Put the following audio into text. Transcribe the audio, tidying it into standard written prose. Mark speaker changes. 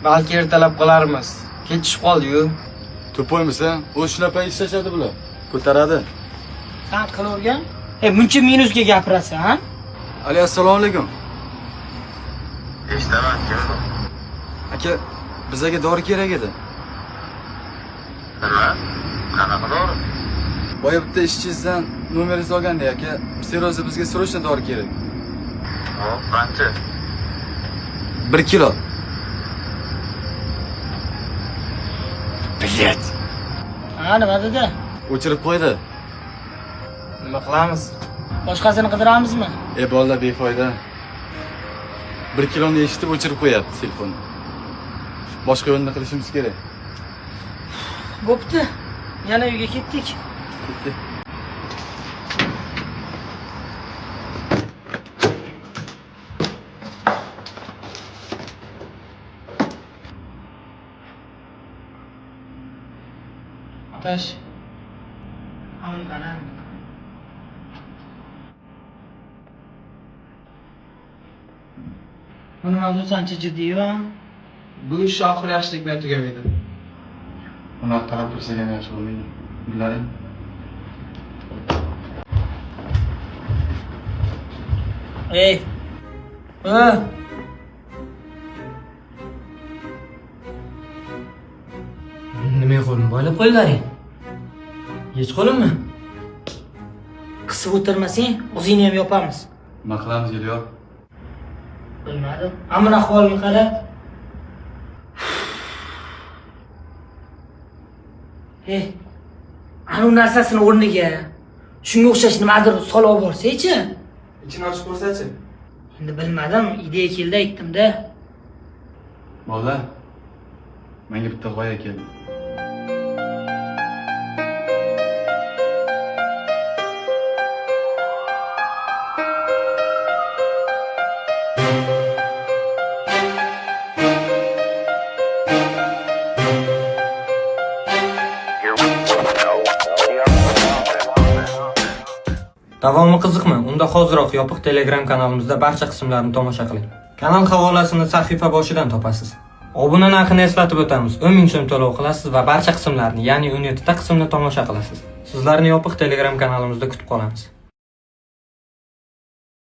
Speaker 1: Balki ertalab qolarmiz. Ketishib qoldi-yu.
Speaker 2: To'poymisan? O shunaqa ishlashadi bular. Ko'taradi.
Speaker 3: Sen qilavergan? Buncha minusga gapirasan, ha?
Speaker 2: Ali, assalomu alaykum.
Speaker 4: Eshitaman, kim bu?
Speaker 2: Aka, bizga dori kerak edi.
Speaker 4: Nima? Qanaqa dori?
Speaker 2: Boya bitta ishchingizdan nomeringizni olganda aka, Seroza bizga srochno dori kerak.
Speaker 4: Hop, qancha?
Speaker 2: 1 kilo.
Speaker 1: Bilet.
Speaker 3: Ha, nima dedi?
Speaker 2: O'chirib qo'ydi.
Speaker 1: Nima qilamiz?
Speaker 3: Boshqasini qidiramizmi?
Speaker 2: Bolalar befoyda. 1 kiloni eshitib o'chirib qo'yapti telefonni. Boshqa yo'lni qilishimiz kerak.
Speaker 3: Bo'pti. Yana uyga ketdik.
Speaker 2: Ketdi.
Speaker 3: Atash. Hamon qana. Buni mavzu ancha jiddiy-ku.
Speaker 1: Bu ish oxir yaxshilik bilan tugamaydi.
Speaker 2: Uni qarab tursak ham yaxshi bo'lmaydi. Bilaring.
Speaker 3: Ey.
Speaker 5: Nima qo'lim boylab qo'ylaring? Hech qo'limmi?
Speaker 3: Qisib o'tirmasang, o'zingni ham yopamiz.
Speaker 2: Nima qilamiz, Elyor?
Speaker 3: Bilmadim. Ammo ahvolga qarab. Anu narsasini o'rniga shunga o'xshash nimadir solib olib borsa-chi?
Speaker 1: Ichini ochib ko'rsa-chi?
Speaker 3: Endi bilmadim, ideya keldi aytdim-da.
Speaker 2: Bola, menga bitta g'oya keldi.
Speaker 5: Davomi qiziqmi? Unda hoziroq yopiq Telegram kanalimizda barcha qismlarni tomosha qiling. Kanal havolasini sahifa boshidan topasiz. Obuna narxini eslatib o'tamiz. 10 ming so'm to'lov qilasiz va barcha qismlarni, ya'ni 17 ta qismni tomosha qilasiz. Sizlarni yopiq Telegram kanalimizda kutib qolamiz.